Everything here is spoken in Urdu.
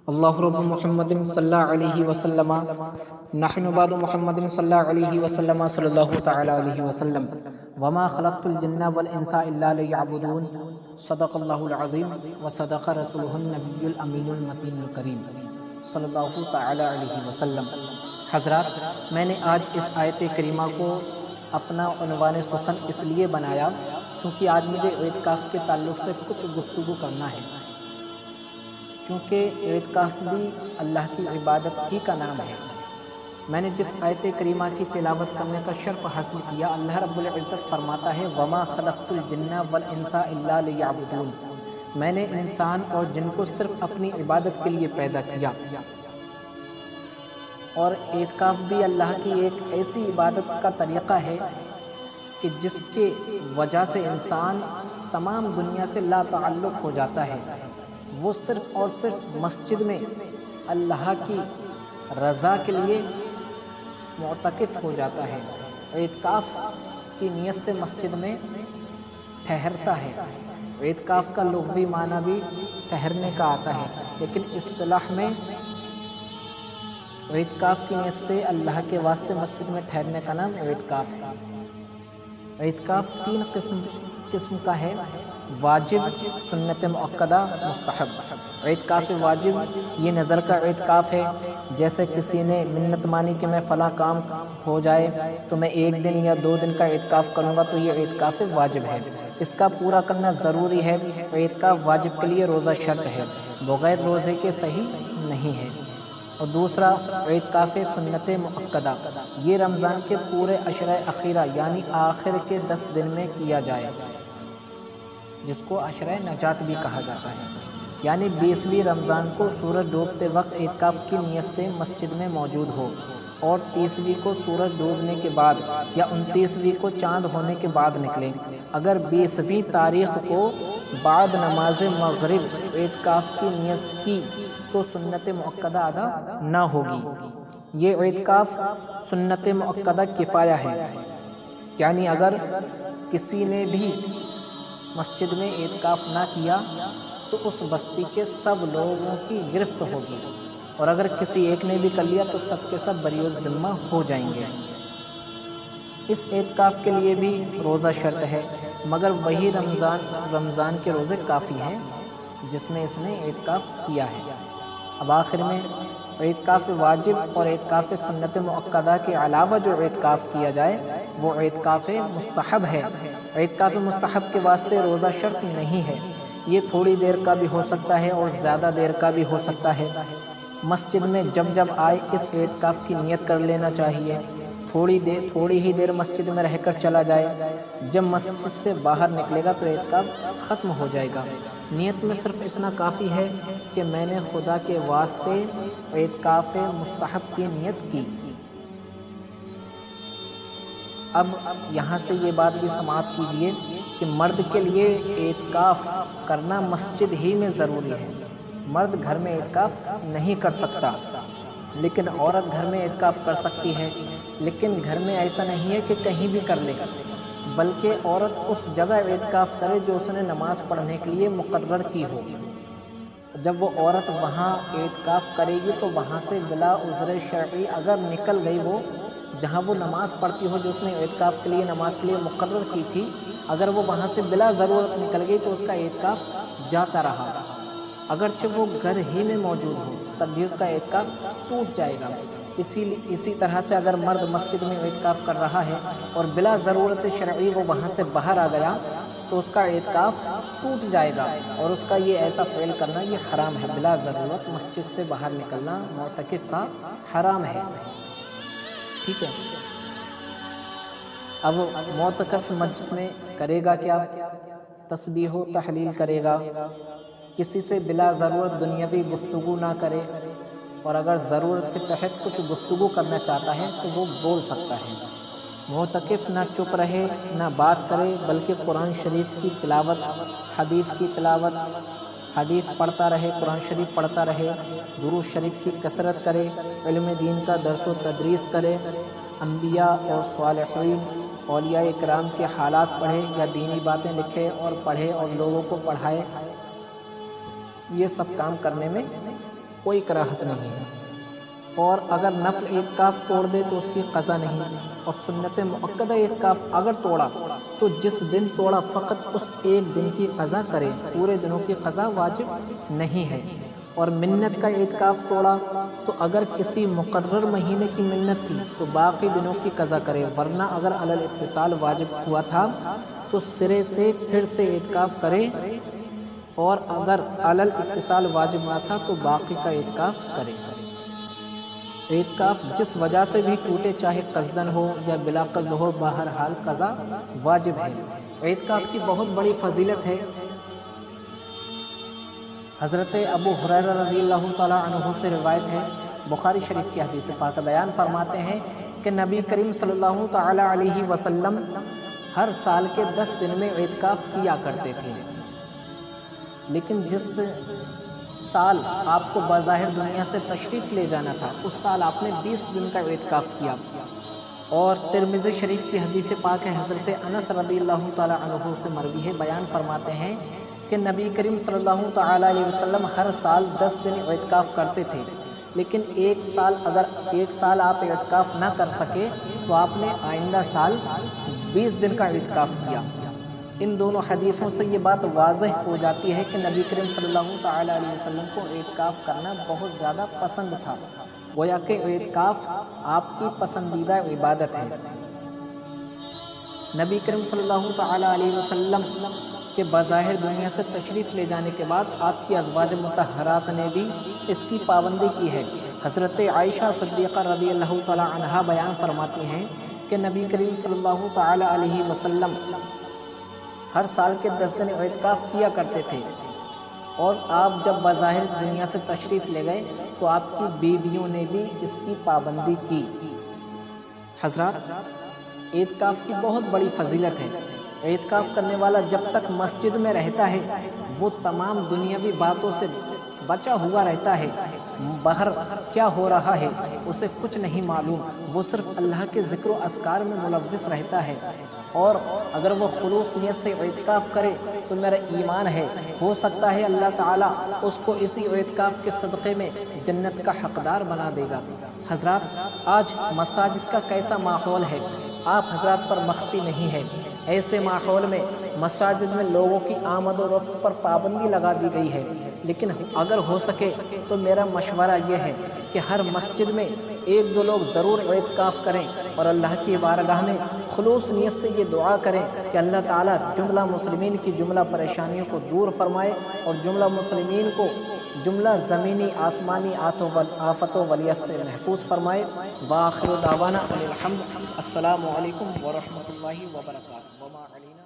اللہ رب محمد صلی اللہ علیہ وسلم نحن بعد محمد صلی اللہ علیہ وسلم صلی اللہ تعالی علیہ وسلم وما خلقت الجن والانس الا ليعبدون صدق اللہ العظیم وصدق رسولہ النبی الامین المتین الکریم صلی اللہ تعالی علیہ وسلم۔ حضرات، میں نے آج اس آیت کریمہ کو اپنا عنوان سخن اس لیے بنایا کیونکہ آج مجھے اعتکاف کے تعلق سے کچھ گفتگو کرنا ہے، چونکہ اعتکاف بھی اللہ کی عبادت ہی کا نام ہے۔ میں نے جس آیت کریمہ کی تلاوت کرنے کا شرف حاصل کیا، اللہ رب العزت فرماتا ہے وَمَا خَلَقْتُ الْجِنَّ وَالْإِنسَ إِلَّا لِيَعْبُدُونَ، میں نے انسان اور جن کو صرف اپنی عبادت کے لیے پیدا کیا۔ اور اعتکاف بھی اللہ کی ایک ایسی عبادت کا طریقہ ہے کہ جس کے وجہ سے انسان تمام دنیا سے لا تعلق ہو جاتا ہے، وہ صرف اور صرف مسجد میں اللہ کی رضا کے لیے معتکف ہو جاتا ہے۔ اعتکاف کی نیت سے مسجد میں ٹھہرتا ہے۔ اعتکاف کا لغوی معنی بھی ٹھہرنے کا آتا ہے، لیکن اصطلاح میں اعتکاف کی نیت سے اللہ کے واسطے مسجد میں ٹھہرنے کا نام اعتکاف ہے۔ اعتکاف تین قسم کا ہے: واجب، سنت مؤکدہ، مستحب۔ اعتکاف واجب یہ نظر کا اعتکاف ہے، جیسے کسی نے منت مانی کہ میں فلاں کام ہو جائے تو میں 1 دن یا 2 دن کا اعتکاف کروں گا، تو یہ اعتکاف واجب ہے، اس کا پورا کرنا ضروری ہے۔ اعتکاف واجب کے لیے روزہ شرط ہے، بغیر روزے کے صحیح نہیں ہے۔ اور دوسرا اعتکاف سنت مؤکدہ، یہ رمضان کے پورے عشرہ اخیرہ یعنی آخر کے 10 دن میں کیا جائے، جس کو عشرہ نجات بھی کہا جاتا ہے، یعنی 20ویں رمضان کو سورج ڈوبتے وقت اعتکاف کی نیت سے مسجد میں موجود ہو، اور 30ویں کو سورج ڈوبنے کے بعد یا 29ویں کو چاند ہونے کے بعد نکلے۔ اگر 20ویں تاریخ کو بعد نماز مغرب اعتکاف کی نیت کی تو سنت مؤکدہ ادا نہ ہوگی۔ یہ اعتکاف سنت مؤکدہ کفایہ ہے، یعنی اگر کسی نے بھی مسجد میں اعتکاف نہ کیا تو اس بستی کے سب لوگوں کی گرفت ہوگی، اور اگر کسی ایک نے بھی کر لیا تو سب کے سب بری الذمہ ہو جائیں گے۔ اس اعتکاف کے لیے بھی روزہ شرط ہے، مگر وہی رمضان کے روزے کافی ہیں جس میں اس نے اعتکاف کیا ہے۔ اب آخر میں اعتکاف واجب اور اعتکاف سنت مؤکدہ کے علاوہ جو اعتکاف کیا جائے وہ اعتکاف مستحب ہے۔ اعتکاف مستحب کے واسطے روزہ شرط نہیں ہے، یہ تھوڑی دیر کا بھی ہو سکتا ہے اور زیادہ دیر کا بھی ہو سکتا ہے۔ مسجد میں جب آئے اس اعتکاف کی نیت کر لینا چاہیے، تھوڑی ہی دیر مسجد میں رہ کر چلا جائے، جب مسجد سے باہر نکلے گا تو اعتکاف ختم ہو جائے گا۔ نیت میں صرف اتنا کافی ہے کہ میں نے خدا کے واسطے اعتکاف مستحب کی نیت کی۔ اب یہاں سے یہ بات بھی سماعت کیجئے کہ مرد کے لیے اعتکاف کرنا مسجد ہی میں ضروری ہے۔ مرد گھر میں اعتکاف نہیں کر سکتا، لیکن عورت گھر میں اعتکاف کر سکتی ہے، لیکن گھر میں ایسا نہیں ہے کہ کہیں بھی کر لے، بلکہ عورت اس جگہ اعتکاف کرے جو اس نے نماز پڑھنے کے لیے مقرر کی ہو۔ جب وہ عورت وہاں اعتکاف کرے گی تو وہاں سے بلا عذر شرعی اگر نکل گئی، وہ جہاں وہ نماز پڑھتی ہو جو اس نے اعتکاف کے لیے نماز کے لیے مقرر کی تھی، اگر وہ وہاں سے بلا ضرورت نکل گئی تو اس کا اعتکاف جاتا رہا، اگرچہ وہ گھر ہی میں موجود ہو، تب بھی اس کا اعتکاف ٹوٹ جائے گا۔ اسی طرح سے اگر مرد مسجد میں اعتکاف کر رہا ہے اور بلا ضرورت شرعی وہ وہاں سے باہر آ گیا تو اس کا اعتکاف ٹوٹ جائے گا، اور اس کا یہ ایسا فعل کرنا یہ حرام ہے۔ بلا ضرورت مسجد سے باہر نکلنا معتکف کا حرام ہے، ٹھیک ہے۔ اب معتکف مسجد میں کرے گا کیا؟ تسبیح و تحلیل کرے گا، کسی سے بلا ضرورت دنیاوی گفتگو نہ کرے، اور اگر ضرورت کے تحت کچھ گفتگو کرنا چاہتا ہے تو وہ بول سکتا ہے۔ معتکف نہ چپ رہے نہ بات کرے، بلکہ قرآن شریف کی تلاوت، حدیث کی تلاوت، حدیث پڑھتا رہے، قرآن شریف پڑھتا رہے، درود شریف کی کثرت کرے، علم دین کا درس و تدریس کرے، انبیاء اور صالحین اولیاء کرام کے حالات پڑھے یا دینی باتیں لکھے اور پڑھے اور لوگوں کو پڑھائے۔ یہ سب کام کرنے میں کوئی کراہت نہیں ہے، اور اگر نفل اعتکاف توڑ دے تو اس کی قضا نہیں، اور سنت مؤکدہ اعتکاف اگر توڑا تو جس دن توڑا فقط اس ایک دن کی قضا کرے، پورے دنوں کی قضا واجب نہیں ہے۔ اور منت کا اعتکاف توڑا تو اگر کسی مقرر مہینے کی منت تھی تو باقی دنوں کی قضا کرے، ورنہ اگر علی الاتصال واجب ہوا تھا تو سرے سے پھر سے اعتکاف کرے، اور اگر علی الاتصال واجب نہ تھا تو باقی کا اعتکاف کرے۔ اعتکاف جس وجہ سے بھی ٹوٹے، چاہے قصدن ہو یا بلا قصد ہو، بہرحال قضا واجب ہے۔ اعتکاف کی بہت بڑی فضیلت ہے۔ حضرت ابو ہریرہ رضی اللہ تعالیٰ عنہ سے روایت ہے، بخاری شریف کی حدیث پاک بیان فرماتے ہیں کہ نبی کریم صلی اللہ تعالیٰ علیہ وسلم ہر سال کے 10 دن میں اعتکاف کیا کرتے تھے، لیکن جس سال آپ کو بظاہر دنیا سے تشریف لے جانا تھا اس سال آپ نے 20 دن کا اعتکاف کیا۔ اور ترمذی شریف کی حدیث پاک ہے، حضرت انس رضی اللہ تعالیٰ عنہ سے مروی ہے، بیان فرماتے ہیں کہ نبی کریم صلی اللہ تعالیٰ علیہ وسلم ہر سال 10 دن اعتکاف کرتے تھے، لیکن ایک سال آپ اعتکاف نہ کر سکے تو آپ نے آئندہ سال 20 دن کا اعتکاف کیا۔ ان دونوں حدیثوں سے یہ بات واضح ہو جاتی ہے کہ نبی کریم صلی اللہ تعالیٰ علیہ وسلم کو اعتکاف کرنا بہت زیادہ پسند تھا، گویا کہ اعتکاف آپ کی پسندیدہ عبادت ہے۔ نبی کریم صلی اللہ تعالیٰ علیہ وسلم کے بظاہر دنیا سے تشریف لے جانے کے بعد آپ کی ازواج مطہرات نے بھی اس کی پابندی کی ہے۔ حضرت عائشہ صدیقہ رضی اللہ تعالیٰ عنہا بیان فرماتی ہیں کہ نبی کریم صلی اللہ تعالیٰ علیہ وسلم ہر سال کے 10 دن اعتکاف کیا کرتے تھے، اور آپ جب بظاہر دنیا سے تشریف لے گئے تو آپ کی بیویوں نے بھی اس کی پابندی کی۔ حضرات، اعتکاف کی بہت بڑی فضیلت ہے۔ اعتکاف کرنے والا جب تک مسجد میں رہتا ہے وہ تمام دنیاوی باتوں سے بچا ہوا رہتا ہے، باہر کیا ہو رہا ہے اسے کچھ نہیں معلوم، وہ صرف اللہ کے ذکر و اذکار میں ملوث رہتا ہے۔ اور اگر وہ خلوص نیت سے اعتکاف کرے تو میرا ایمان ہے ہو سکتا ہے اللہ تعالیٰ اس کو اسی اعتکاف کے صدقے میں جنت کا حقدار بنا دے گا۔ حضرات، آج مساجد کا کیسا ماحول ہے، آپ حضرات پر مخفی نہیں ہے۔ ایسے ماحول میں مساجد میں لوگوں کی آمد و رفت پر پابندی لگا دی گئی ہے، لیکن اگر ہو سکے تو میرا مشورہ یہ ہے کہ ہر مسجد میں 1-2 لوگ ضرور اعتکاف کریں اور اللہ کی بارگاہ میں خلوص نیت سے یہ دعا کریں کہ اللہ تعالیٰ جملہ مسلمین کی جملہ پریشانیوں کو دور فرمائے، اور جملہ مسلمین کو جملہ زمینی آسمانی آفتوں ولیت سے محفوظ فرمائے۔ وآخر دعوانا الحمد۔ السلام علیکم ورحمۃ اللہ وبرکاتہ۔ وما علینا